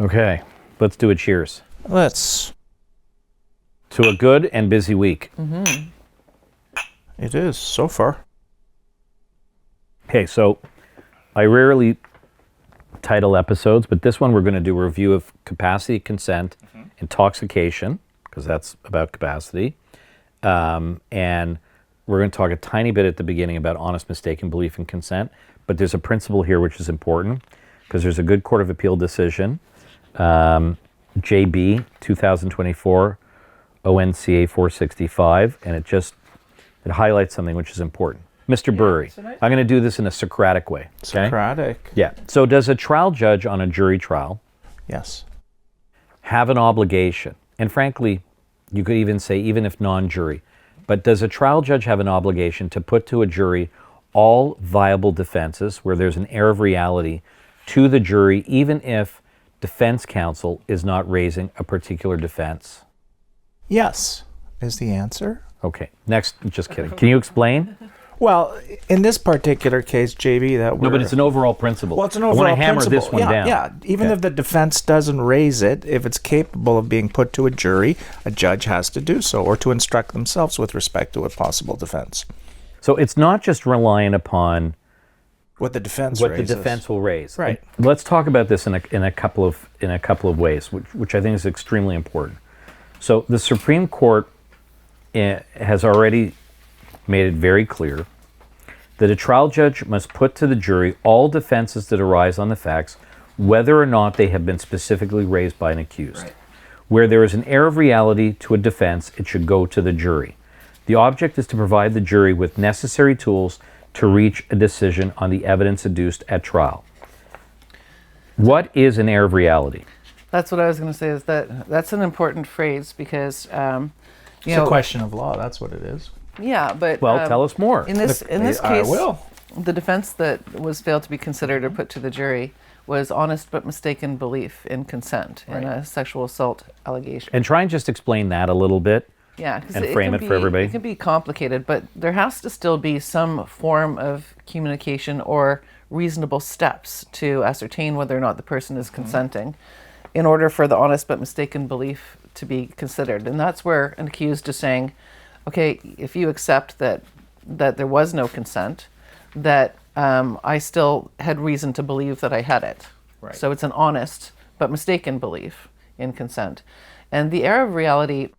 Okay, let's do a cheers. Let's. To a good and busy week. Mm-hmm. It is, so far. Okay, so I rarely title episodes, but this one we're going to do a review of capacity, consent, intoxication, because that's about capacity. And we're going to talk a tiny bit at the beginning about honest, mistaken belief and consent. But there's a principle here which is important, because there's a good Court of Appeal decision, JB 2024, ONCA 465, and it highlights something which is important. Mr. Burry, I'm going to do this in a Socratic way. Okay? Socratic? Yeah. So does a trial judge on a jury trial Yes. have an obligation, and frankly, you could even say even if non-jury, but does a trial judge have an obligation to put to a jury all viable defenses where there's an air of reality to the jury, even if defense counsel is not raising a particular defense? Yes, is the answer. Okay, next, just kidding. Can you explain? Well, in this particular case, JB, that we're... No, but it's an overall principle. Well, it's an overall I want to hammer principle. this one down. Yeah, even if the defense doesn't raise it, if it's capable of being put to a jury, a judge has to do so, or to instruct themselves with respect to a possible defense. So it's not just reliant upon What the defense what raises. the defense will raise. Right. Let's talk about this in a couple of ways, which I think is extremely important. So the Supreme Court has already made it very clear that a trial judge must put to the jury all defenses that arise on the facts, whether or not they have been specifically raised by an accused. Right. Where there is an air of reality to a defense, it should go to the jury. The object is to provide the jury with necessary tools to reach a decision on the evidence adduced at trial. What is an air of reality? That's what I was going to say, is that's an important phrase because, It's a question of law, that's what it is. yeah, but... Well, tell us more. In this case, I will. the defense that was failed to be considered or put to the jury was honest but mistaken belief in consent in a sexual assault allegation. And try and just explain that a little bit. Yeah, because And frame it for everybody. It can be complicated, but there has to still be some form of communication or reasonable steps to ascertain whether or not the person is consenting in order for the honest but mistaken belief to be considered. And that's where an accused is saying, okay, if you accept that there was no consent, that I still had reason to believe that I had it. Right. So it's an honest but mistaken belief in consent. And the air of reality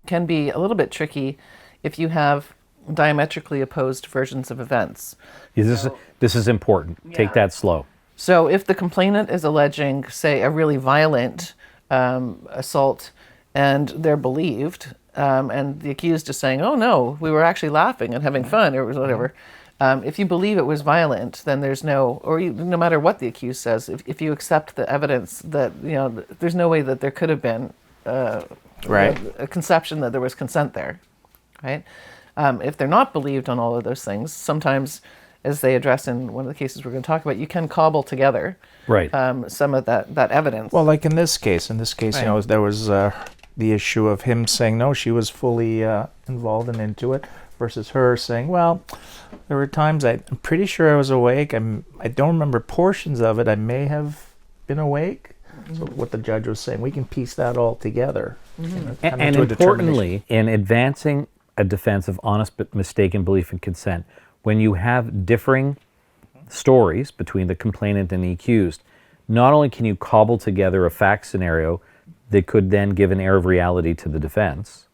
can be a little bit tricky if you have diametrically opposed versions of events. This is important. Take that slow. So if the complainant is alleging, say, a really violent assault and they're believed, and the accused is saying, oh no, we were actually laughing and having fun or whatever. If you believe it was violent, then there's no matter what the accused says, if you accept the evidence that, there's no way that there could have been a conception that there was consent there, right? If they're not believed on all of those things, sometimes, as they address in one of the cases we're going to talk about, you can cobble together some of that evidence. Well, like in this case, there was the issue of him saying, no, she was fully involved and into it, versus her saying, well, there were times I'm pretty sure I was awake. I don't remember portions of it. I may have been awake. So what the judge was saying, we can piece that all together. And importantly, in advancing a defense of honest but mistaken belief and consent, when you have differing stories between the complainant and the accused, not only can you cobble together a fact scenario that could then give an air of reality to the defense,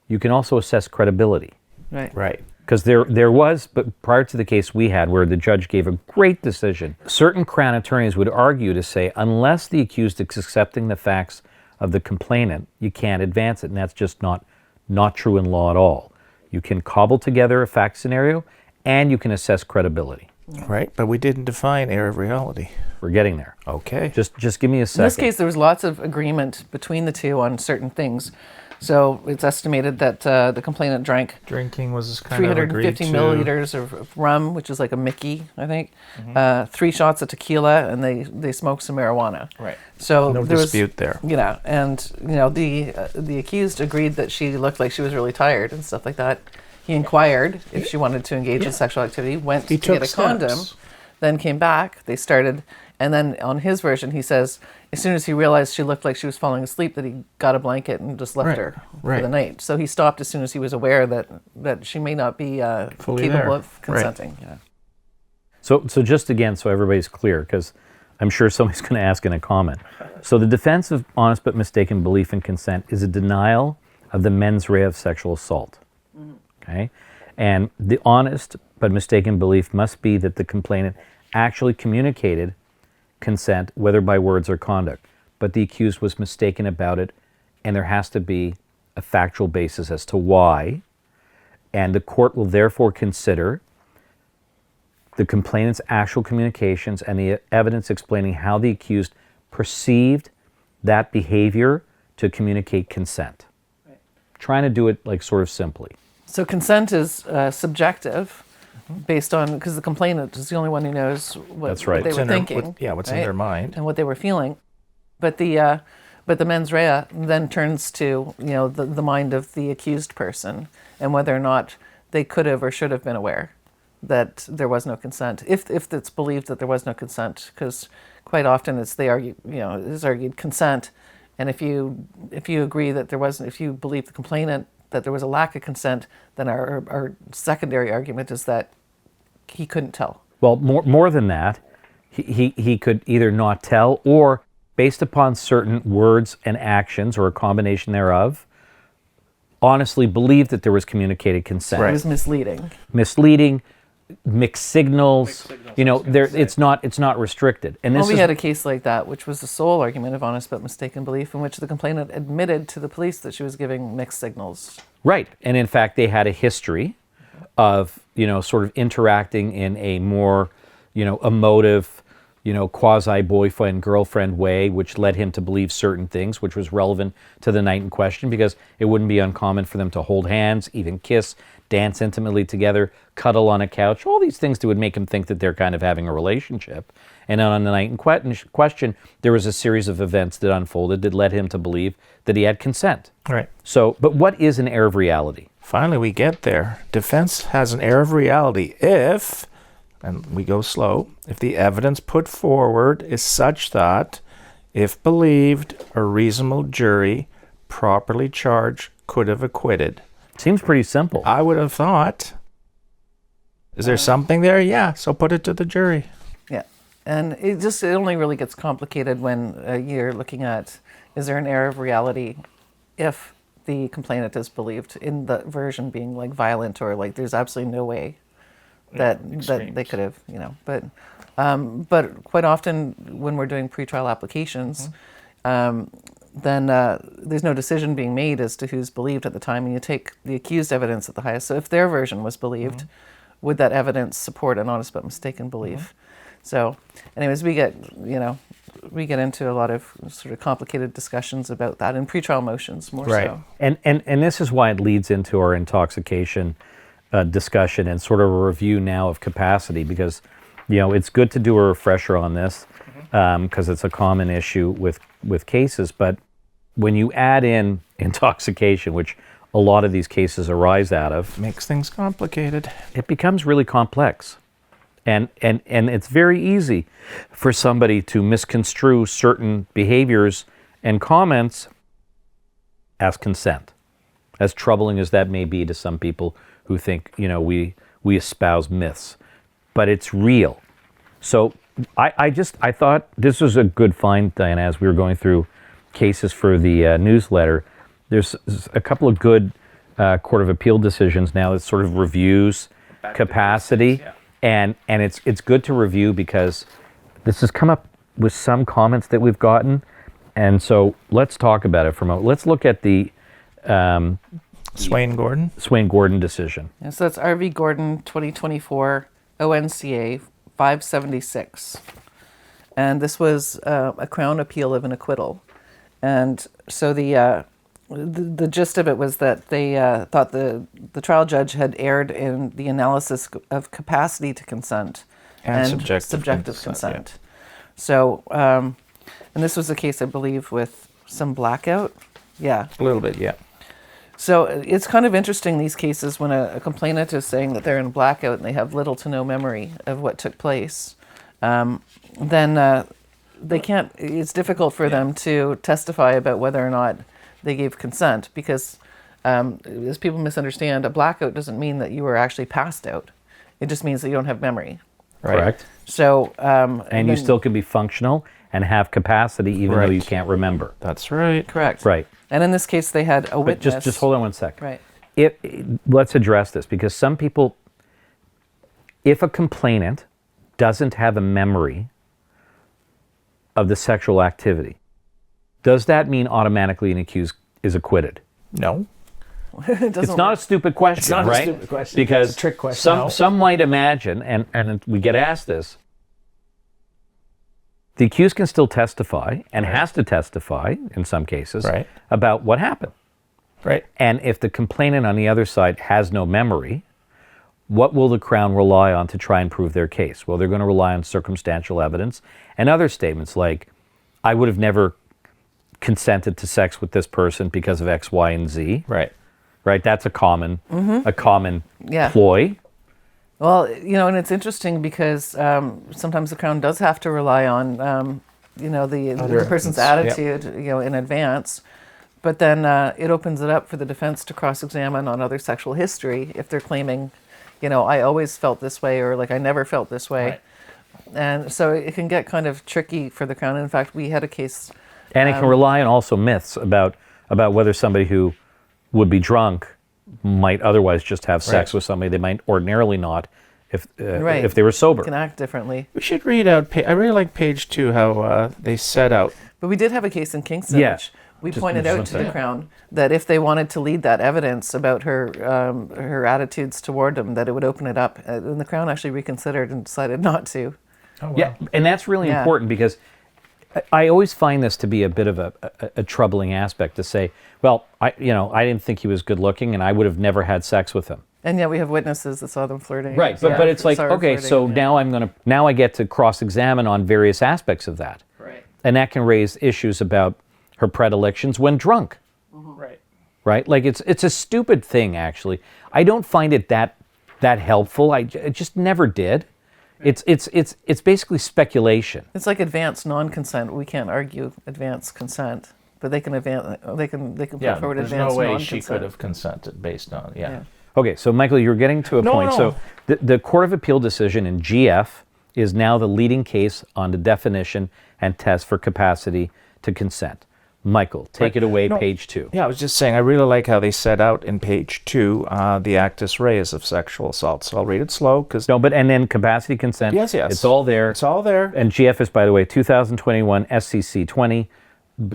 you can also assess credibility. Right. Because there was, but prior to the case we had where the judge gave a great decision, certain Crown attorneys would argue to say, unless the accused is accepting the facts of the complainant, you can't advance it. And that's just not true in law at all. You can cobble together a fact scenario and you can assess credibility. Right, but we didn't define air of reality. We're getting there. Okay. Just give me a second. In this case, there was lots of agreement between the two on certain things. So it's estimated that the complainant drank Drinking was kind of agreed 350 to. milliliters of rum, which is like a Mickey, I think. 3 shots of tequila, and they smoked some marijuana. Right. So No there dispute there. And the accused agreed that she looked like she was really tired and stuff like that. He inquired if she wanted to engage in sexual activity. Went to get a condom. then came back. They started, and then on his version, he says, as soon as he realized she looked like she was falling asleep, that he got a blanket and just left her for the night. So he stopped as soon as he was aware that she may not be Fully capable there. of consenting. Yeah. So just again, so everybody's clear, because I'm sure somebody's going to ask in a comment. So the defense of honest but mistaken belief in consent is a denial of the mens rea of sexual assault. Okay? And the honest but mistaken belief must be that the complainant actually communicated consent, whether by words or conduct, but the accused was mistaken about it, and there has to be a factual basis as to why, and the court will therefore consider the complainant's actual communications and the evidence explaining how the accused perceived that behavior to communicate consent. Right. Trying to do it like sort of simply. So consent is subjective, based on, because the complainant is the only one who knows what, That's right. what they were thinking. What's in right? their mind. And what they were feeling. But the mens rea then turns to, the mind of the accused person and whether or not they could have or should have been aware that there was no consent. If it's believed that there was no consent, because quite often it's argued consent, and if you agree that there wasn't, if you believe the complainant that there was a lack of consent, then our secondary argument is that he couldn't tell. Well, more than that, he could either not tell, or based upon certain words and actions or a combination thereof, honestly believed that there was communicated consent. It was Misleading, mixed signals. It's not restricted. And this we had a case like that, which was the sole argument of honest but mistaken belief, in which the complainant admitted to the police that she was giving mixed signals. Right, and in fact, they had a history of sort of interacting in a more emotive, quasi boyfriend girlfriend way, which led him to believe certain things, which was relevant to the night in question, because it wouldn't be uncommon for them to hold hands, even kiss, dance intimately together, cuddle on a couch, all these things that would make him think that they're kind of having a relationship. And on the night in question, there was a series of events that unfolded that led him to believe that he had consent. Right. So, but what is an air of reality? Finally, we get there. Defense has an air of reality if, and we go slow, if the evidence put forward is such that, if believed, a reasonable jury, properly charged, could have acquitted. Seems pretty simple. I would have thought. Is there something there? Yeah, so put it to the jury. Yeah, and it only really gets complicated when you're looking at, is there an air of reality if the complainant is believed, in the version being like violent, or like there's absolutely no way that they could have, but quite often when we're doing pretrial applications, then there's no decision being made as to who's believed at the time, and you take the accused evidence at the highest. So if their version was believed, would that evidence support an honest but mistaken belief? So anyways, we get into a lot of sort of complicated discussions about that in pretrial motions more so. And this is why it leads into our intoxication discussion and sort of a review now of capacity, because it's good to do a refresher on this because it's a common issue with cases. But when you add in intoxication, which a lot of these cases arise out of, makes things complicated. It becomes really complex. And it's very easy for somebody to misconstrue certain behaviors and comments as consent, as troubling as that may be to some people who think, we espouse myths. But it's real. So I thought this was a good find, Diana, as we were going through cases for the newsletter. There's a couple of good Court of Appeal decisions now that sort of reviews capacity. And it's good to review because this has come up with some comments that we've gotten. And so let's talk about it for a moment. Let's look at the Swain Gordon decision. Yeah, so that's RV Gordon 2024 ONCA 576. And this was a Crown appeal of an acquittal. And so the gist of it was that they thought the trial judge had erred in the analysis of capacity to consent and subjective consent. Yeah. So, and this was a case, I believe, with some blackout. Yeah. A little bit, yeah. So it's kind of interesting, these cases, when a complainant is saying that they're in blackout and they have little to no memory of what took place. then they can't. It's difficult for them to testify about whether or not they gave consent because, as people misunderstand, a blackout doesn't mean that you were actually passed out. It just means that you don't have memory. Right. Correct. So, And you still can be functional and have capacity even though Right. you can't remember. That's right. correct. Right. And in this case, they had a But witness. just hold on one second. Right. Let's address this because some people, if a complainant doesn't have a memory of the sexual activity, does that mean automatically an accused is acquitted? No. It doesn't It's not a stupid question, not a right? stupid question. Because It's a trick question. No. some might imagine, and we get asked this, the accused can still testify and has to testify in some cases Right. about what happened. Right. And if the complainant on the other side has no memory, what will the Crown rely on to try and prove their case? Well, they're going to rely on circumstantial evidence and other statements like, I would have never consented to sex with this person because of X, Y, and Z. Right. Right? That's a common Yeah. ploy. Well, and it's interesting because sometimes the Crown does have to rely on, the Other person's evidence, attitude, in advance. But then it opens it up for the defense to cross-examine on other sexual history if they're claiming, I always felt this way or like I never felt this way. Right. And so it can get kind of tricky for the Crown. In fact, we had a case. And it can rely on also myths about whether somebody who would be drunk might otherwise just have sex Right. with somebody they might ordinarily not if Right. if they were sober. Can act differently. We should read out. I really like page 2 how they set out. But we did have a case in Kingston, Yeah. which we Just- pointed just out one to the second. Crown that if they wanted to lead that evidence about her attitudes toward them, that it would open it up. And the Crown actually reconsidered and decided not to. Oh, wow. Yeah, and that's really Yeah. important because I always find this to be a bit of a troubling aspect to say, well, I didn't think he was good looking and I would have never had sex with him. And yet we have witnesses that saw them flirting. Right, Yeah, but it's like, saw her okay, flirting, so yeah. now I get to cross-examine on various aspects of that. Right. And that can raise issues about her predilections when drunk, Right. right? Like it's a stupid thing actually. I don't find it that helpful. I just never did. It's basically speculation. It's like advanced non-consent. We can't argue advanced consent, but they can put Yeah. forward There's advanced no way non-consent. she could have consented based on. Yeah. Yeah. Okay, so Michael, you're getting to a No, point. no. So the Court of Appeal decision in GF is now the leading case on the definition and test for capacity to consent. Michael, take it away, No. page 2. Yeah, I was just saying, I really like how they set out in page 2 the actus reus of sexual assault. So I'll read it slow because No, and then capacity consent. Yes, yes. It's all there. it's all there. And GF is, by the way, 2021 SCC 20,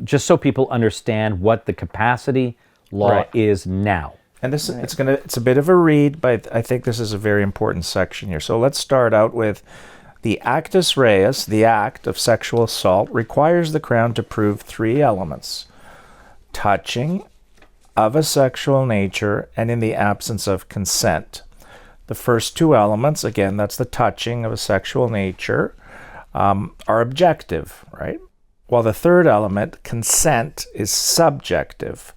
just so people understand what the capacity law Right. is now. And this it's a bit of a read, but I think this is a very important section here. So let's start out with the actus reus, the act of sexual assault, requires the Crown to prove 3 elements: touching, of a sexual nature, and in the absence of consent. The first 2 elements, again, that's the touching of a sexual nature, are objective, right? While the third element, consent, is subjective.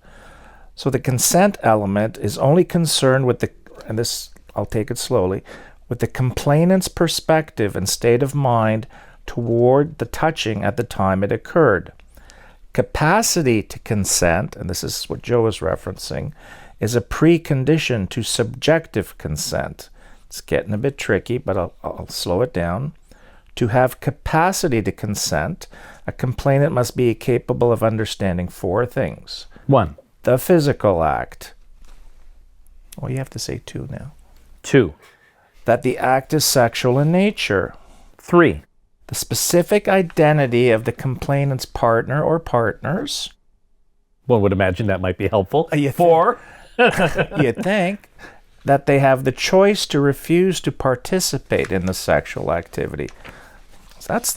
So the consent element is only concerned with and this, I'll take it slowly, with the complainant's perspective and state of mind toward the touching at the time it occurred. Capacity to consent, and this is what Joe is referencing, is a precondition to subjective consent. It's getting a bit tricky, but I'll slow it down. To have capacity to consent, a complainant must be capable of understanding 4 things. 1. The physical act. Well, you have to say 2 now. 2. That the act is sexual in nature. 3. The specific identity of the complainant's partner or partners. One would imagine that might be helpful. You think? 4. You'd think that they have the choice to refuse to participate in the sexual activity. So that's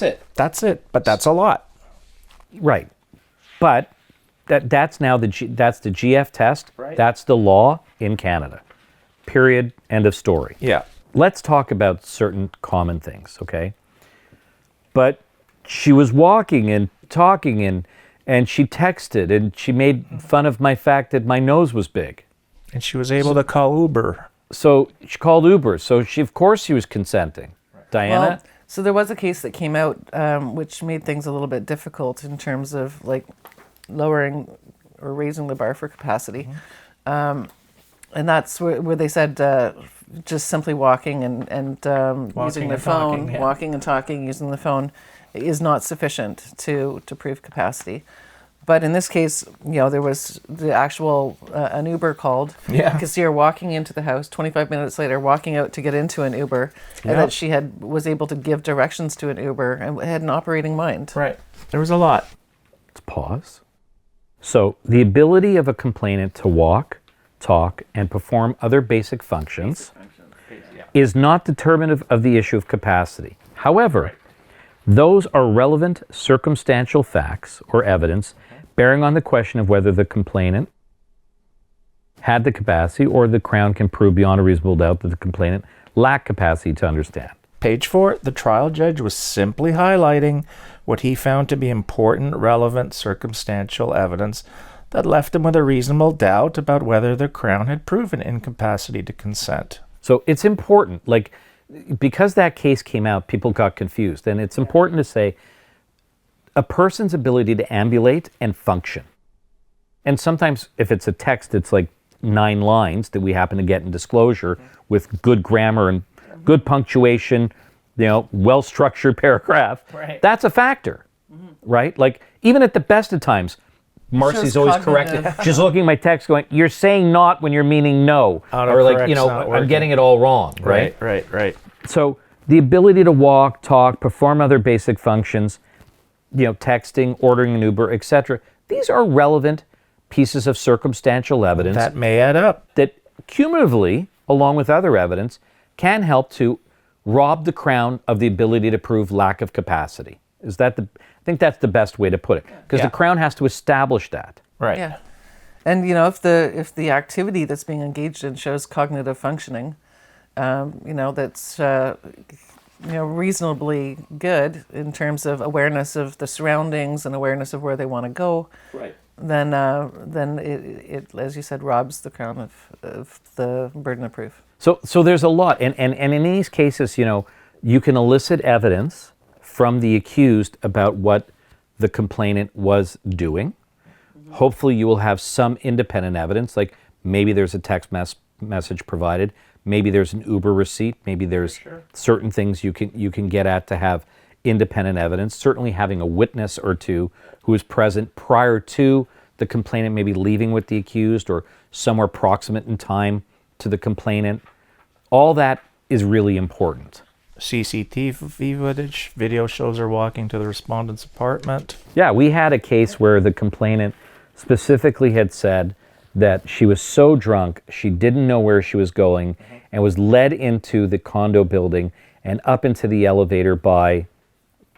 it. That's it. But that's a lot. Right. But that's now that's the GF test. Right. That's the law in Canada. Period. End of story. Yeah. Let's talk about certain common things, okay? But she was walking and talking and she texted and she made fun of my fact that my nose was big. And she was able to call Uber. So she called Uber. So of course she was consenting. Diana? Well, so there was a case that came out which made things a little bit difficult in terms of like lowering or raising the bar for capacity. And that's where they said just simply walking and using their phone, walking and talking, using the phone is not sufficient to prove capacity. But in this case, there was the actual, an Uber called, because you're walking into the house, 25 minutes later, walking out to get into an Uber, and that she was able to give directions to an Uber and had an operating mind. Right. There was a lot. Let's pause. So the ability of a complainant to walk, talk, and perform other basic functions is not determinative of the issue of capacity. However, those are relevant circumstantial facts or evidence bearing on the question of whether the complainant had the capacity or the Crown can prove beyond a reasonable doubt that the complainant lacked capacity to understand. Page 4, the trial judge was simply highlighting what he found to be important, relevant, circumstantial evidence that left him with a reasonable doubt about whether the Crown had proven incapacity to consent. So it's important, because that case came out, people got confused. And it's important to say a person's ability to ambulate and function. And sometimes if it's a text, it's like 9 lines that we happen to get in disclosure with good grammar and good punctuation, well-structured paragraph. Right. That's a factor, right? Like even at the best of times, Marcy's always corrected. She's looking at my text going, you're saying not when you're meaning no. Or I'm getting it all wrong, right? Right. So the ability to walk, talk, perform other basic functions, texting, ordering an Uber, etc. These are relevant pieces of circumstantial evidence that may add up. That cumulatively, along with other evidence, can help to rob the Crown of the ability to prove lack of capacity. I think that's the best way to put it, because the Crown has to establish that. Right. Yeah. And if the activity that's being engaged in shows cognitive functioning, that's reasonably good in terms of awareness of the surroundings and awareness of where they want to go, right, then it, as you said, robs the Crown of the burden of proof. So there's a lot, and in these cases, you can elicit evidence from the accused about what the complainant was doing. Hopefully you will have some independent evidence, like maybe there's a text message provided, maybe there's an Uber receipt, maybe there's certain things you can get at to have independent evidence. Certainly having a witness or two who is present prior to the complainant maybe leaving with the accused or somewhere proximate in time to the complainant. All that is really important. CCTV footage, video shows her walking to the respondent's apartment. Yeah, we had a case where the complainant specifically had said that she was so drunk she didn't know where she was going and was led into the condo building and up into the elevator by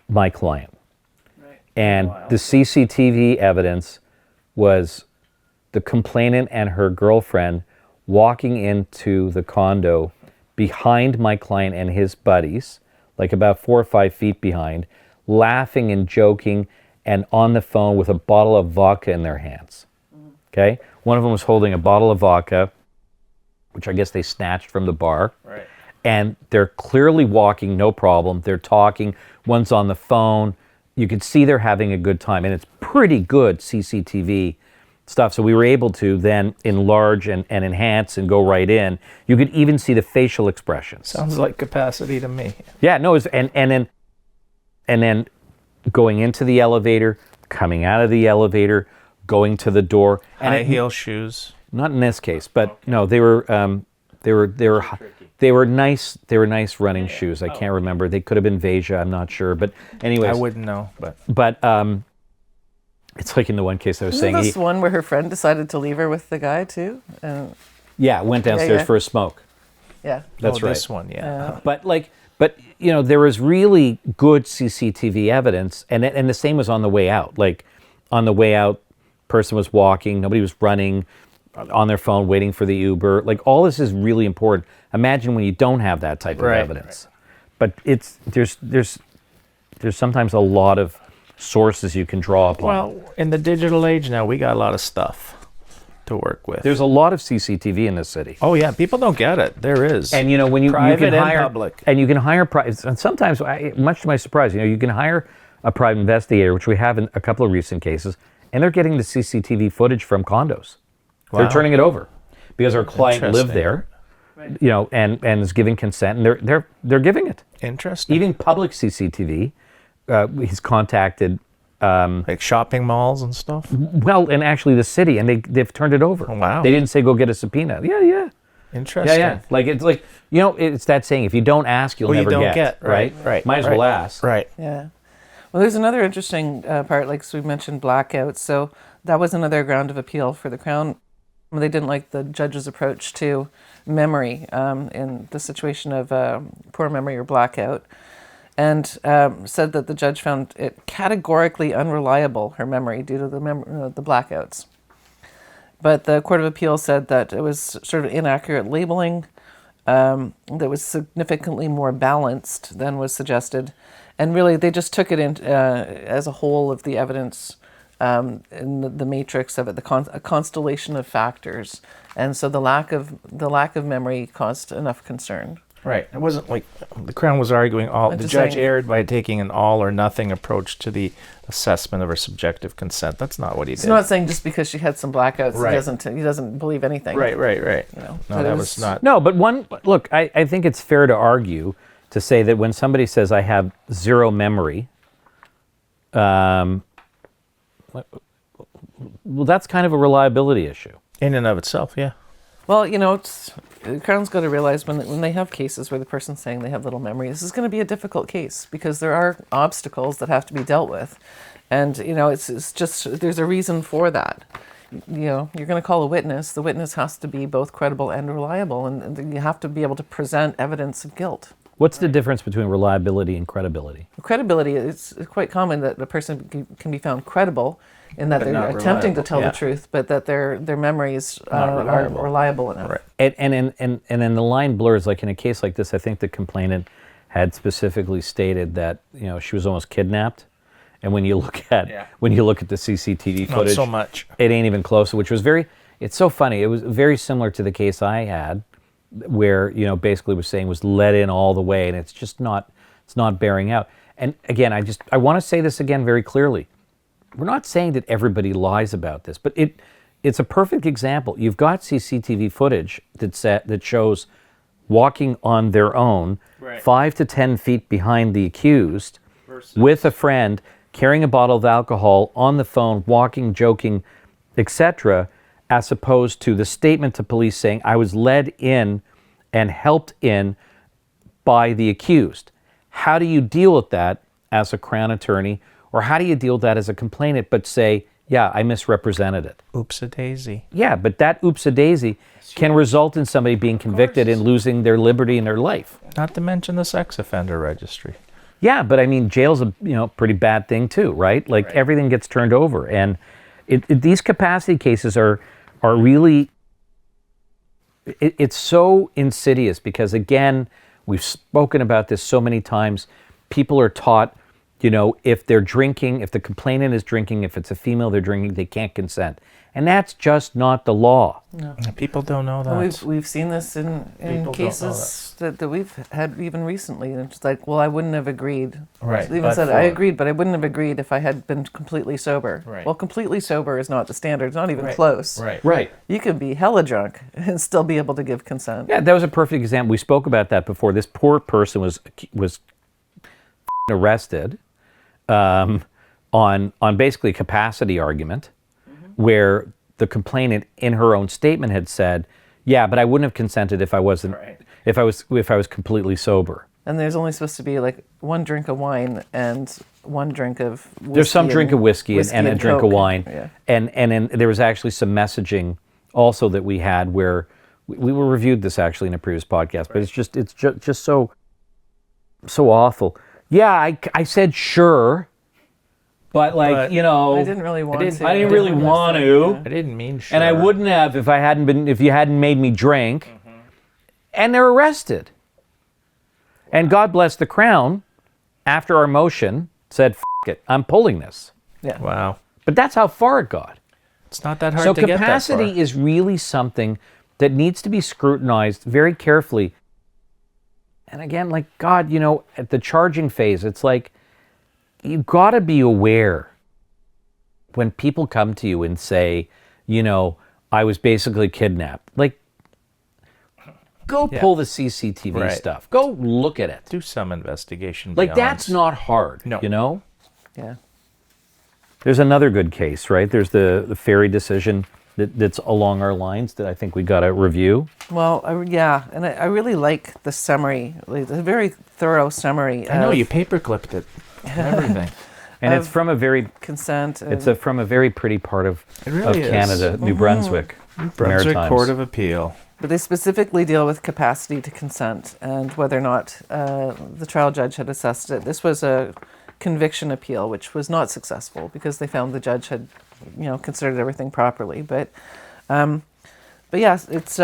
my client. Right. And the CCTV evidence was the complainant and her girlfriend walking into the condo behind my client and his buddies, like about 4 or 5 feet behind, laughing and joking and on the phone with a bottle of vodka in their hands. Okay? One of them was holding a bottle of vodka, which I guess they snatched from the bar. Right. And they're clearly walking, no problem. They're talking. One's on the phone. You can see they're having a good time. And it's pretty good CCTV stuff. So we were able to then enlarge and enhance and go right in. You could even see the facial expressions. Sounds like capacity to me. Yeah, no, and then going into the elevator, coming out of the elevator, going to the door. High heel shoes. Not in this case, but no, they were nice. They were nice running shoes. I can't remember. They could have been Veja. I'm not sure. But anyways, I wouldn't know. But it's like in the one case I was Isn't saying. this one where her friend decided to leave her with the guy too? Yeah, went downstairs for a smoke. Yeah, that's right. This one, yeah. But there was really good CCTV evidence, and the same was on the way out. Like on the way out, person was walking, nobody was running, on their phone waiting for the Uber. Like all this is really important. Imagine when you don't have that type of evidence. Right. But there's sometimes a lot of sources you can draw upon. Well, in the digital age now, we got a lot of stuff. to work with. There's a lot of CCTV in this city. Oh yeah, people don't get it. There is. And when you Private can and hire public. and you can hire and sometimes, much to my surprise, you can hire a private investigator, which we have in a couple of recent cases, and they're getting the CCTV footage from condos. Wow. They're turning it over because our client lived Interesting. there, and is giving consent, and they're giving it. Interesting. Even public CCTV, he's contacted. Like shopping malls and stuff. Well, and actually the city, and they've turned it over. Oh, wow. They didn't say go get a subpoena. Yeah. Interesting. Yeah. It's that saying, if you don't ask, you'll Well, you never don't get. get, right, right, Might as right. well ask. Right. Yeah. Well, there's another interesting part, like so we mentioned blackouts. So that was another ground of appeal for the Crown. They didn't like the judge's approach to memory in the situation of poor memory or blackout, and said that the judge found it categorically unreliable, her memory, due to the blackouts. But the Court of Appeal said that it was sort of inaccurate labeling, that was significantly more balanced than was suggested. And really, they just took it in as a whole of the evidence in the matrix of it, a constellation of factors. And so the lack of memory caused enough concern. Right. It wasn't like the Crown was arguing the just judge saying- erred by taking an all or nothing approach to the assessment of her subjective consent. That's not what he He's did. not saying just because she had some blackouts, Right. he doesn't believe anything. Right. know, No, but that it was was- not. No, but look, I think it's fair to argue to say that when somebody says I have zero memory, well, that's kind of a reliability issue. In and of itself, yeah. Well, the Crown's got to realize when they have cases where the person's saying they have little memory, this is going to be a difficult case because there are obstacles that have to be dealt with. And, it's just, there's a reason for that. You're going to call a witness. The witness has to be both credible and reliable, and you have to be able to present evidence of guilt. What's the difference between reliability and credibility? Credibility, it's quite common that a person can be found credible in that But they're not attempting to reliable. tell Yeah. the truth, but that their memories are reliable enough. Right. And then the line blurs. Like in a case like this, I think the complainant had specifically stated that she was almost kidnapped, and when you look at the CCTV Not footage, so much. it ain't even close. Which was it's so funny. It was very similar to the case I had, where basically was saying was let in all the way, and it's not bearing out. And again, I want to say this again very clearly. We're not saying that everybody lies about this, but it's a perfect example. You've got CCTV footage that shows walking on their own, 5 to 10 feet behind the accused, with a friend, carrying a bottle of alcohol, on the phone, walking, joking, etc., as opposed to the statement to police saying, I was led in and helped in by the accused. How do you deal with that as a Crown attorney? Or how do you deal with that as a complainant, but say, yeah, I misrepresented it? Oops-a-daisy. Yeah, but that oops-a-daisy can result in somebody being convicted and losing their liberty and their life. Not to mention the sex offender registry. Yeah, but I mean, jail's a pretty bad thing too, right? Like everything gets turned over, and these capacity cases are really. It's so insidious because again, we've spoken about this so many times. People are taught, if they're drinking, if the complainant is drinking, if it's a female they're drinking, they can't consent, and that's just not the law. No. People don't know that. Well, we've seen this in People don't cases that we've had even recently. And it's like, well, I wouldn't have agreed. Right, They even but said, for- I agreed, but I wouldn't have agreed if I had been completely sober. Right. Well, completely sober is not the standard. It's not even close. Right. You could be hella drunk and still be able to give consent. Yeah, that was a perfect example. We spoke about that before. This poor person was arrested on basically a capacity argument, where the complainant in her own statement had said, "Yeah, but I wouldn't have consented if I wasn't if I was completely sober." And there's only supposed to be like one drink of wine and one drink of whiskey. There's some drink of whiskey and a drink of Coke. wine, Yeah. and then there was actually some messaging also that we had where we reviewed this actually in a previous podcast, but it's just so awful. Yeah, I said sure. But I didn't really want to. I didn't really want to, I didn't mean sure. and I wouldn't have if you hadn't made me drink. And they're arrested. And God bless the Crown, after our motion, said, "F it, I'm pulling this." Yeah. Wow. But that's how far it got. It's not that hard So to get that capacity far. is really something that needs to be scrutinized very carefully. And again, like, God, at the charging phase, it's like, you've got to be aware when people come to you and say, I was basically kidnapped. Like, go pull the CCTV stuff. Go look at it. Do some investigation. Like, that's not hard, No. Yeah. There's another good case, right? There's the Ferry decision that's along our lines that I think we got to review. Well, and I really like the summary, like the very thorough summary. I know you paperclipped it. Everything. And it's from a very consent. from a very pretty part of really is. Canada, New Brunswick. Brunswick Maritimes. Court of Appeal. But they specifically deal with capacity to consent and whether or not the trial judge had assessed it. This was a conviction appeal, which was not successful because they found the judge had, considered everything properly. But yes, it's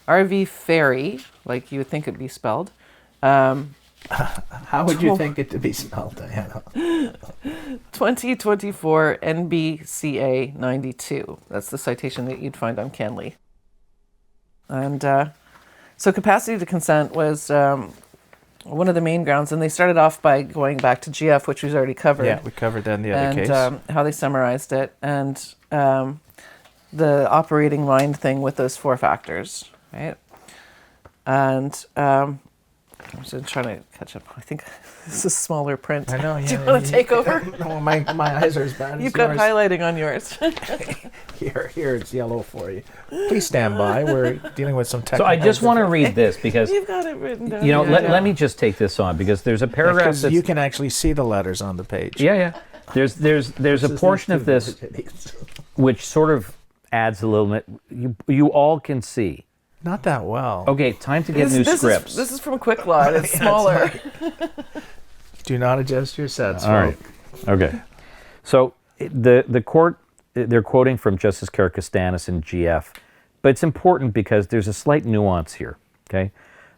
RV Ferry, like you would think it'd be spelled. How would you think it to be spelled, Diana? 2024 NBCA 92. That's the citation that you'd find on Canley. And so capacity to consent was one of the main grounds. And they started off by going back to GF, which we've already covered. Yeah, we covered that in the other case. And how they summarized it. And the operating mind thing with those 4 factors, right? And I'm just trying to catch up. I think this is smaller print. I know, yeah. Do you want to take over? No, my eyes are as bad as You've got yours. highlighting on yours. Here, it's yellow for you. Please stand by. We're dealing with some technical... So I just want to read this because, You've got it written down. let me just take this on because there's a paragraph Because that's... you can actually see the letters on the page. Yeah. There's a portion of this which sort of adds a little bit. You all can see. Not that well. Okay, time to get new scripts. This is from Quick Law. It's smaller. Do not adjust your sets. All right. Okay. So the court, they're quoting from Justice Karakoustanis in GF, but it's important because there's a slight nuance here. Okay.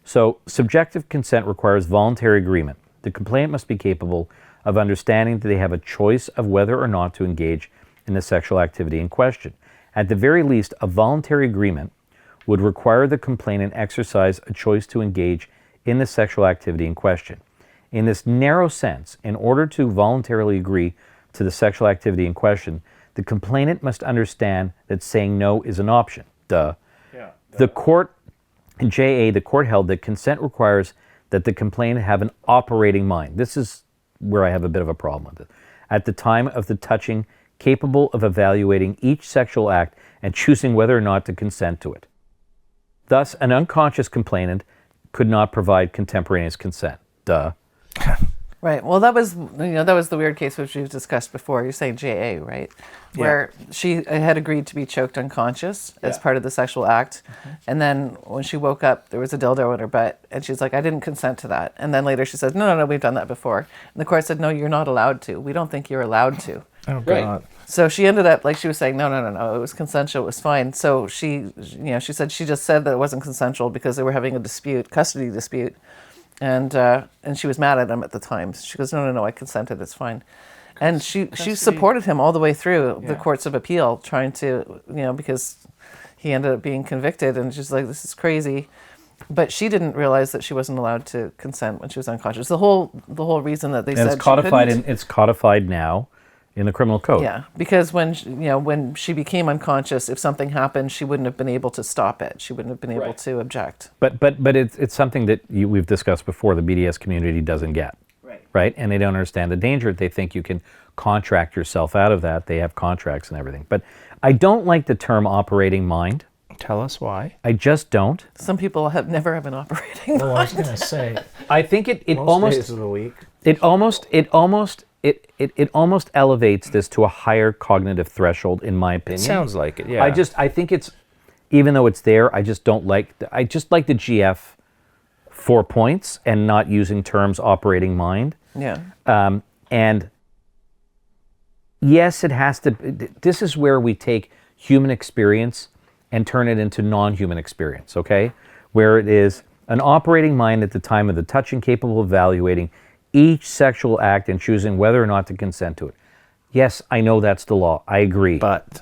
So subjective consent requires voluntary agreement. The complainant must be capable of understanding that they have a choice of whether or not to engage in the sexual activity in question. At the very least, a voluntary agreement would require the complainant exercise a choice to engage in the sexual activity in question. In this narrow sense, in order to voluntarily agree to the sexual activity in question, the complainant must understand that saying no is an option. Duh. The court, in JA, the court held that consent requires that the complainant have an operating mind. This is where I have a bit of a problem with it. At the time of the touching, capable of evaluating each sexual act and choosing whether or not to consent to it. Thus, an unconscious complainant could not provide contemporaneous consent. Duh. Right. Well, that was the weird case which we've discussed before. You're saying JA, right? Where she had agreed to be choked unconscious as part of the sexual act. And then when she woke up, there was a dildo in her butt. And she's like, I didn't consent to that. And then later she said, no, we've done that before. And the court said, no, you're not allowed to. We don't think you're allowed to. Oh, God. So she ended up, like she was saying, no, it was consensual, it was fine. So she said she just said that it wasn't consensual because they were having a dispute, custody dispute. And she was mad at him at the time. She goes, no, I consented, it's fine. And she supported him all the way through the courts of appeal, trying to, because he ended up being convicted. And she's like, this is crazy. But she didn't realize that she wasn't allowed to consent when she was unconscious. The whole reason that they said it's codified she couldn't, it's codified now in the criminal code. Yeah, because when she became unconscious, if something happened, she wouldn't have been able to stop it. She wouldn't have been able to object. But it's something that we've discussed before. The BDS community doesn't get. Right, and they don't understand the danger. They think you can contract yourself out of that. They have contracts and everything. But I don't like the term operating mind. Tell us why. I just don't. Some people never have an operating Well, I was going to say. I think it Most almost days of the week. it almost elevates this to a higher cognitive threshold, in my opinion. Sounds like it, yeah. I think it's, even though it's there, I just don't like, I just like the GF 4 points and not using terms operating mind. Yeah. And yes, it has to, this is where we take human experience and turn it into non-human experience, okay? Where it is an operating mind at the time of the touching, capable of evaluating each sexual act and choosing whether or not to consent to it. Yes, I know that's the law. I agree. But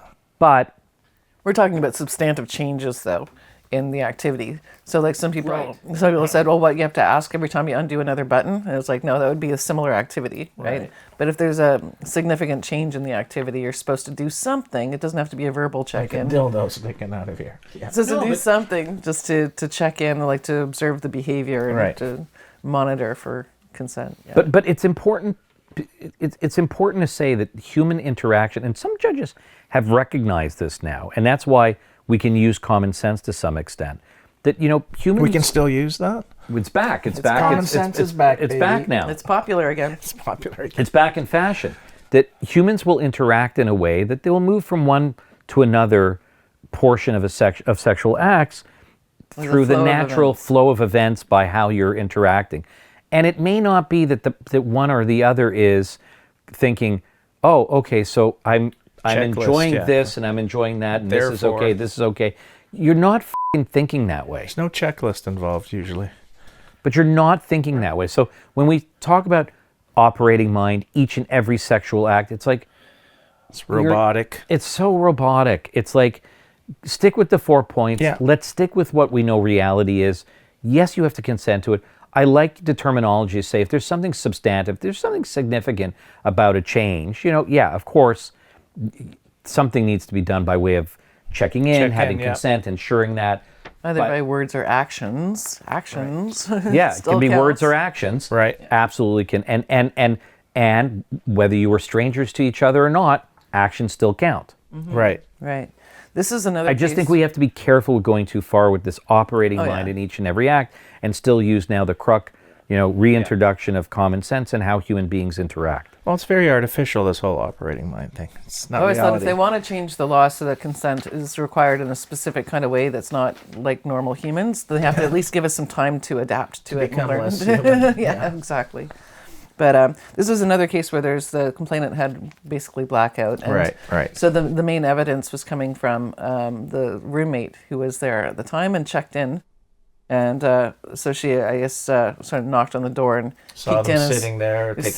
We're talking about substantive changes, though, in the activity. So, like some people said, well, what, you have to ask every time you undo another button? And it's like, no, that would be a similar activity, right? But if there's a significant change in the activity, you're supposed to do something. It doesn't have to be a verbal check-in. dildo sticking out of here. Yeah. It's just to do something, just to check in, like to observe the behavior and to monitor for consent. Yeah. But it's important. It's important to say that human interaction, and some judges have recognized this now, and that's why we can use common sense to some extent. That humans. We can still use that? It's back. It's back. Common sense is back, It's baby. back now. It's popular again. It's popular. It's back in fashion. That humans will interact in a way that they will move from one to another portion of of sexual acts through the natural flow of events by how you're interacting. And it may not be that that one or the other is thinking, oh, okay, so I'm enjoying this and I'm enjoying that, and this is okay, this is okay. You're not thinking that way. There's no checklist involved usually. But you're not thinking that way. So when we talk about operating mind, each and every sexual act, it's like... It's robotic. It's so robotic. It's like, stick with the 4 points. Yeah. Let's stick with what we know reality is. Yes, you have to consent to it. I like the terminology to say if there's something substantive, there's something significant about a change, yeah, of course, something needs to be done by way of checking in, having consent, ensuring that. Either by words or actions. Actions. Right. Yeah, it can be words or actions. Right. Absolutely can. And whether you were strangers to each other or not, actions still count. Mm-hmm. Right. Right. This is another I just think we have to be careful with going too far with this operating mind in each and every act, and still use now the Kruk, reintroduction of common sense and how human beings interact. Well, it's very artificial, this whole operating mind thing. It's not I always reality. thought if they want to change the law so that consent is required in a specific kind of way that's not like normal humans, they have to at least give us some time to adapt to it. Become and learn. less human. Yeah, exactly. But this was another case where the complainant had basically blackout. And Right. So the main evidence was coming from the roommate who was there at the time and checked in. And so she, I guess, sort of knocked on the door and saw peeked in them sitting there, taking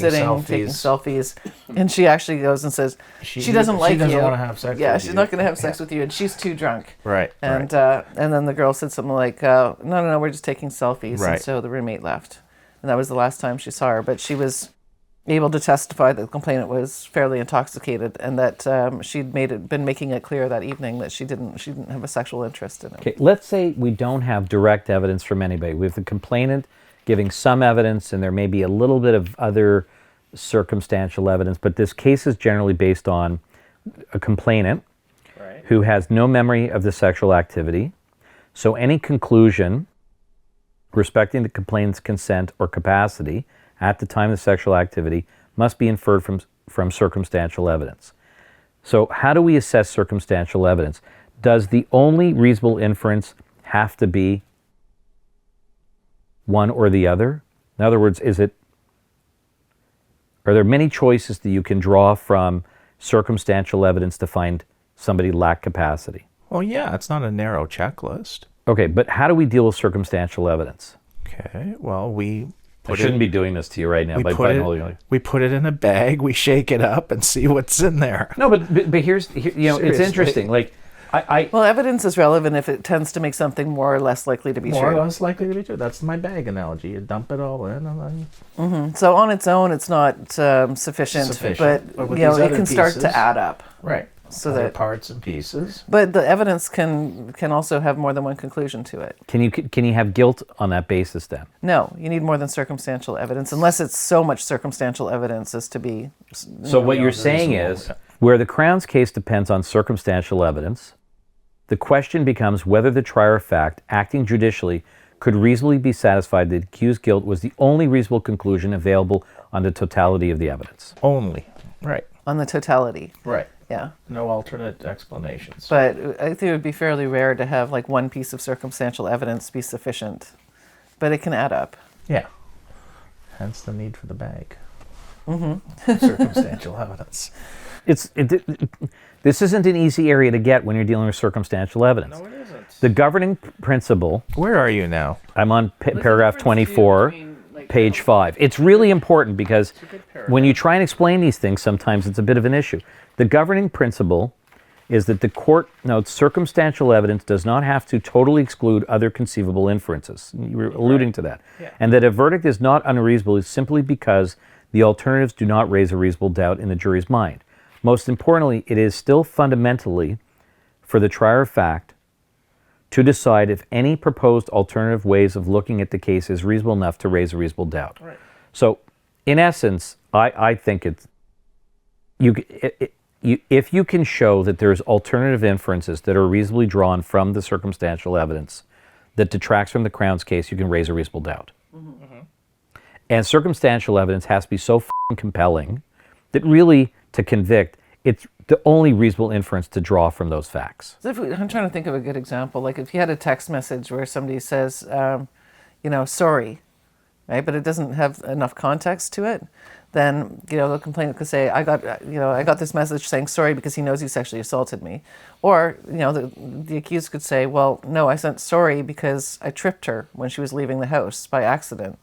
selfies. And she actually goes and says, she doesn't like you. She doesn't want to have sex with you. Yeah, she's not going to have sex with you, and she's too drunk. Right. And then the girl said something like, no, we're just taking selfies. Right. And so the roommate left. And that was the last time she saw her. But she was able to testify that the complainant was fairly intoxicated, and that she'd been making it clear that evening that she didn't have a sexual interest in him. Okay, let's say we don't have direct evidence from anybody. We have the complainant giving some evidence, and there may be a little bit of other circumstantial evidence, but this case is generally based on a complainant who has no memory of the sexual activity. So any conclusion respecting the complainant's consent or capacity at the time of the sexual activity must be inferred from circumstantial evidence. So how do we assess circumstantial evidence? Does the only reasonable inference have to be one or the other? In other words, are there many choices that you can draw from circumstantial evidence to find somebody lack capacity? Well, yeah, it's not a narrow checklist. Okay, but how do we deal with circumstantial evidence? Okay, well, I shouldn't be doing this to you right now. We put it in a bag, we shake it up, and see what's in there. No, but here's it's interesting. Like, Well, evidence is relevant if it tends to make something more or less likely to be More true. or less likely to be true. That's my bag analogy. You dump it all in, and then So on its own, it's not sufficient, but with it these other can start pieces- to add up. right. So Other that, parts and pieces. but the evidence can also have more than one conclusion to it. can you have guilt on that basis then? No, you need more than circumstantial evidence, unless it's so much circumstantial evidence as to be. So what you're saying is, where the Crown's case depends on circumstantial evidence, the question becomes whether the trier of fact, acting judicially, could reasonably be satisfied that the accused's guilt was the only reasonable conclusion available on the totality of the evidence. Only. Right. On the totality. Right. Yeah. No alternate explanations. But I think it would be fairly rare to have like one piece of circumstantial evidence be sufficient. But it can add up. Yeah. Hence the need for the bag. Mm-hmm. Circumstantial evidence. This isn't an easy area to get when you're dealing with circumstantial evidence. No, it isn't. The governing principle, Where are you now? I'm on paragraph 24. page 5. It's really important because when you try and explain these things, sometimes it's a bit of an issue. The governing principle is that the court notes circumstantial evidence does not have to totally exclude other conceivable inferences. You were alluding to that. Yeah. And that a verdict is not unreasonable simply because the alternatives do not raise a reasonable doubt in the jury's mind. Most importantly, it is still fundamentally for the trier of fact to decide if any proposed alternative ways of looking at the case is reasonable enough to raise a reasonable doubt. Right. So, in essence, I think it's if you can show that there's alternative inferences that are reasonably drawn from the circumstantial evidence that detracts from the Crown's case, you can raise a reasonable doubt. Mm-hmm. And circumstantial evidence has to be so compelling that really, to convict, it's the only reasonable inference to draw from those facts. So I'm trying to think of a good example. Like if you had a text message where somebody says, sorry, right, but it doesn't have enough context to it, then the complainant could say, I got this message saying sorry because he knows he sexually assaulted me, or the accused could say, well, no, I sent sorry because I tripped her when she was leaving the house by accident.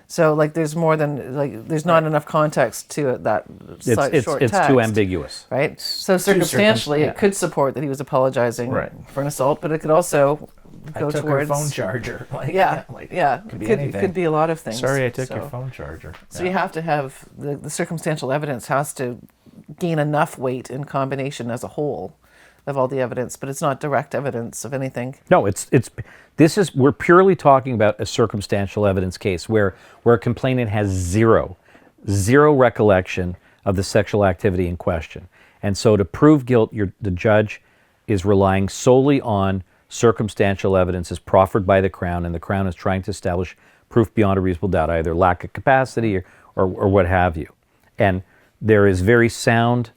So there's more than there's not enough context to it, that short text. It's too ambiguous, right? So circumstantially, it could support that he was apologizing for an assault, but it could also go I took towards her phone charger. Could be a lot of things. Sorry, I took your phone charger. So you have to have the circumstantial evidence has to gain enough weight in combination as a whole of all the evidence, but it's not direct evidence of anything. No, we're purely talking about a circumstantial evidence case where a complainant has zero recollection of the sexual activity in question. And so to prove guilt, the judge is relying solely on circumstantial evidence as proffered by the Crown, and the Crown is trying to establish proof beyond a reasonable doubt, either lack of capacity or what have you. And there is very sound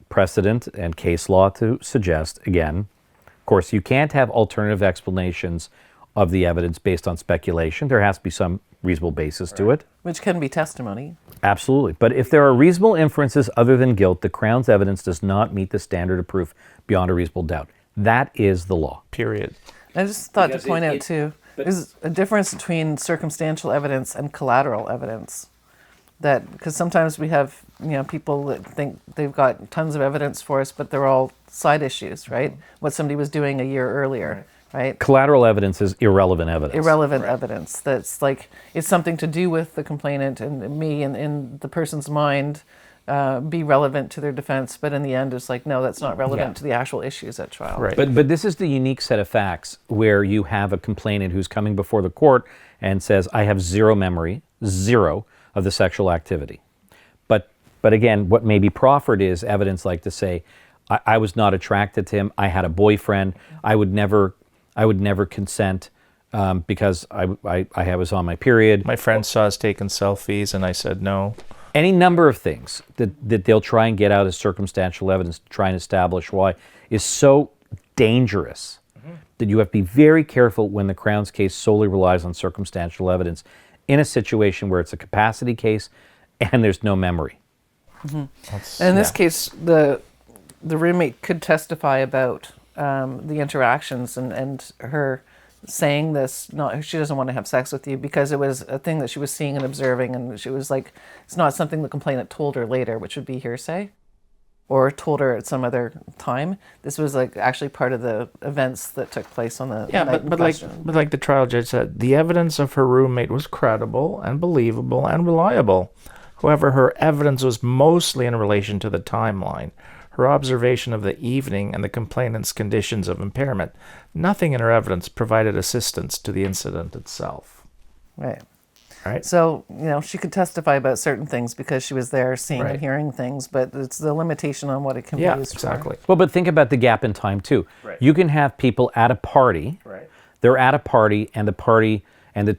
precedent and case law to suggest, again, of course, you can't have alternative explanations of the evidence based on speculation. There has to be some reasonable basis to it. Which can be testimony. Absolutely. But if there are reasonable inferences other than guilt, the Crown's evidence does not meet the standard of proof beyond a reasonable doubt. That is the law. Period. I just thought to point out, too, there's a difference between circumstantial evidence and collateral evidence. Because sometimes we have people that think they've got tons of evidence for us, but they're all side issues, right? What somebody was doing a year earlier, right? Collateral evidence is irrelevant evidence. Irrelevant evidence. That's it's something to do with the complainant and me and in the person's mind, be relevant to their defense, but in the end it's no, that's not relevant to the actual issues at trial. Right. But this is the unique set of facts where you have a complainant who's coming before the court and says, I have zero memory, of the sexual activity. But again, what may be proffered is evidence to say, I was not attracted to him, I had a boyfriend, I would never consent because I was on my period. My friend saw us taking selfies and I said no. Any number of things that they'll try and get out as circumstantial evidence to try and establish why is so dangerous that you have to be very careful when the Crown's case solely relies on circumstantial evidence in a situation where it's a capacity case and there's no memory. Mm-hmm. And in this case, the roommate could testify about the interactions and her saying this, she doesn't want to have sex with you because it was a thing that she was seeing and observing, and she was it's not something the complainant told her later, which would be hearsay, or told her at some other time. This was actually part of the events that took place on the night in question. But like the trial judge said, the evidence of her roommate was credible and believable and reliable. However, her evidence was mostly in relation to the timeline, her observation of the evening, and the complainant's conditions of impairment. Nothing in her evidence provided assistance to the incident itself. Right. Right. So, she could testify about certain things because she was there seeing and hearing things, but it's the limitation on what it can be used exactly. for. Well, but think about the gap in time, too. Right. You can have people at a party. Right. They're at a party, and the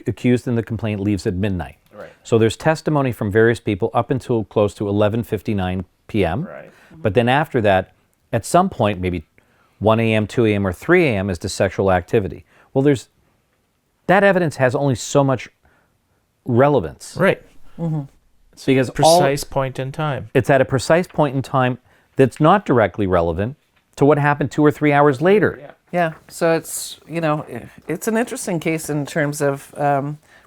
accused and the complainant leaves at midnight. Right. So there's testimony from various people up until close to 11:59 p.m. Right. But then after that, at some point, maybe 1 a.m., 2 a.m., or 3 a.m. is the sexual activity. Well, that evidence has only so much relevance. Right. Mm-hmm. Because precise point in time. It's at a precise point in time that's not directly relevant to what happened 2 or 3 hours later. Yeah, so it's, it's an interesting case in terms of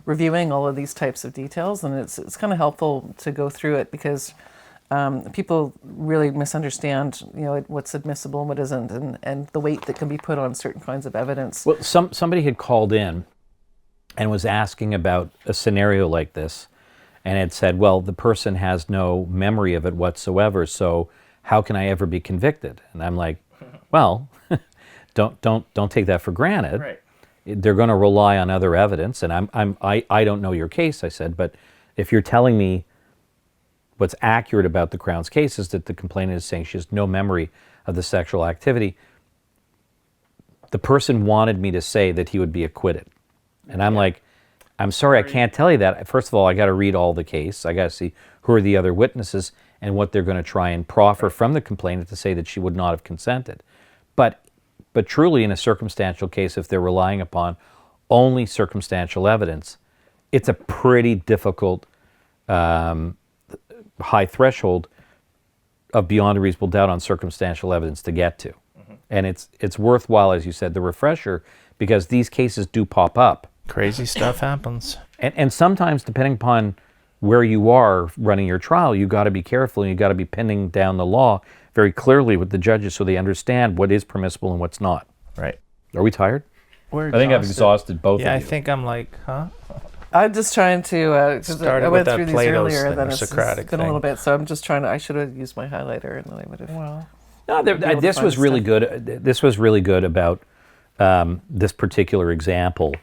reviewing all of these types of details, and it's kind of helpful to go through it because people really misunderstand, what's admissible and what isn't, and the weight that can be put on certain kinds of evidence. Well, somebody had called in and was asking about a scenario like this, and had said, well, the person has no memory of it whatsoever, so how can I ever be convicted? And I'm like, well, don't take that for granted. Right. They're going to rely on other evidence, and I don't know your case, I said, but if you're telling me what's accurate about the Crown's case is that the complainant is saying she has no memory of the sexual activity, the person wanted me to say that he would be acquitted. And I'm like, I'm sorry, I can't tell you that. First of all, I got to read all the case. I got to see who are the other witnesses and what they're going to try and proffer from the complainant to say that she would not have consented. But truly, in a circumstantial case, if they're relying upon only circumstantial evidence, it's a pretty difficult high threshold of beyond a reasonable doubt on circumstantial evidence to get to. And it's worthwhile, as you said, the refresher, because these cases do pop up. Crazy stuff happens. And sometimes, depending upon where you are running your trial, you got to be careful and you got to be pinning down the law very clearly with the judges so they understand what is permissible and what's not. Right. Are we tired? We're I think I've exhausted both of you. Yeah, I think I'm like, huh? I'm just trying to, Started I with went that through these Plato's earlier, thing, and then or it's Socratic been a little thing. bit, so I'm just trying to, I should have used my highlighter, and then I would have, No, able to this find was really stuff. good. This was really good about this particular example.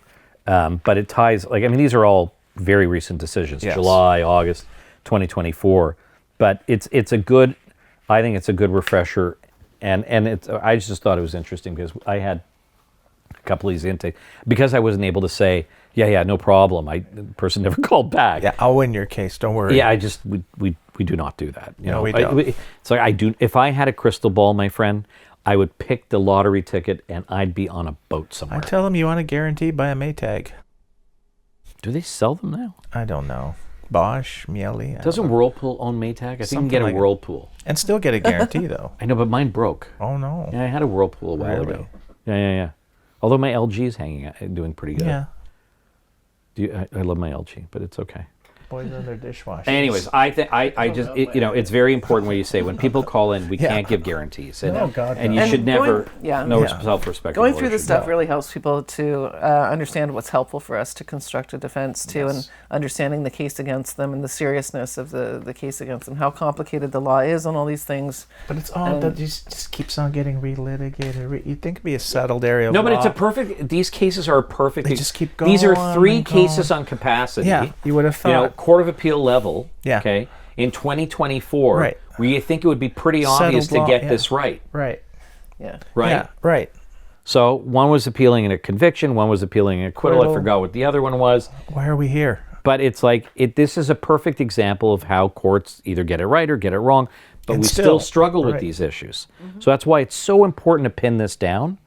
But it ties, these are all very recent decisions, Yes. July, August 2024. But I think it's a good refresher. And I just thought it was interesting because I had a couple of these intakes. Because I wasn't able to say, yeah, no problem. The person never called back. Yeah, I'll win your case. Don't worry. Yeah, we do not do that. No, we don't. It's like if I had a crystal ball, my friend, I would pick the lottery ticket and I'd be on a boat I somewhere. tell them you want a guarantee, buy a Maytag. Do they sell them now? I don't know. Bosch, Miele. I Doesn't don't know. Whirlpool own Maytag? I think you Something can get a like it. Whirlpool. And still get a guarantee, though. I know, but mine broke. Oh, no. Yeah, I had a Whirlpool a while Really? ago. Yeah. Although my LG is doing pretty good. Yeah. I love my LG, but it's okay. Boys in their dishwashers. Anyways, I think I just it's very important what you say when people call in. We Yeah. can't give guarantees, and, No, God, and no. you should And going- never yeah. no Yeah. self-respect. going through this stuff No. really helps people to understand what's helpful for us to construct a defense too, and understanding the case against them and the seriousness of the case against them, how complicated the law is on all these things. But it's all that just keeps on getting relitigated. You'd think it'd be a settled area of No, but law. it's a perfect. These cases are perfect. They just keep These are going 3 and going. cases on capacity. Yeah, you would have thought. Court of Appeal level. Yeah. Okay. In 2024, Right. where you think it would be pretty obvious Settled to law, get yeah. this right, Right. Yeah. right? Yeah, right. So one was appealing in a conviction, one was appealing an acquittal. I Acquittal. forgot what the other one was. Why are we here? But it's like this is a perfect example of how courts either get it right or get it wrong, but And we still, still struggle with right. these issues. So that's why it's so important to pin this down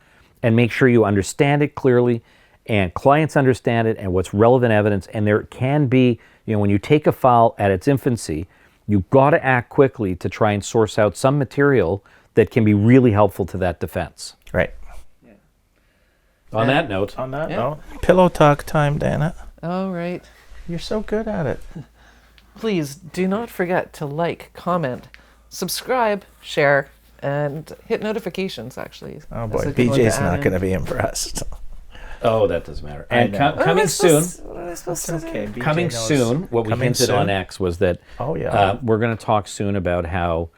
and make sure you understand it clearly and clients understand it and what's relevant evidence. And there can be, when you take a file at its infancy, you've got to act quickly to try and source out some material that can be really helpful to that defense. Right. On that note, On that Yeah. note, pillow talk time, Dana. All right. You're so good at it. Please do not forget to like, comment, subscribe, share, and hit notifications. Actually. Oh That's boy, a good one BJ's add not in. going to be impressed. oh, that doesn't matter. And know. coming soon. What am I supposed to do? Okay, BJ Coming knows. soon, what we Coming hinted on soon. X was that Oh, yeah. we're going to talk soon about how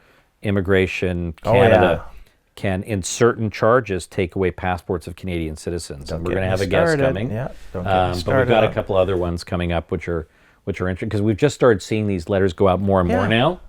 Immigration Oh, Canada can, in certain charges, take away passports of Canadian citizens. Don't And we're get going to me have a guest started. coming. Yeah, don't get me But we've started got a on- couple other ones coming up, which are interesting because we've just started seeing these letters go out more and more Yeah. now.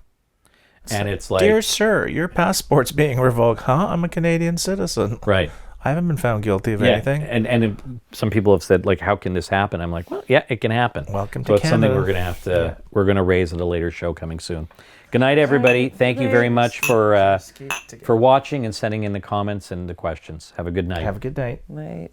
And it's like, Dear sir, your passport's being revoked. Huh? I'm a Canadian citizen. right. I haven't been found guilty of Yeah, anything. and some people have said, like, how can this happen? I'm like, well, yeah, it can happen. Welcome so to it's something Canada. we're going to have to, we're going to raise at a later show coming soon. Good night, everybody. Thank you very much for watching and sending in the comments and the questions. Have a good night. Have a good night. Night.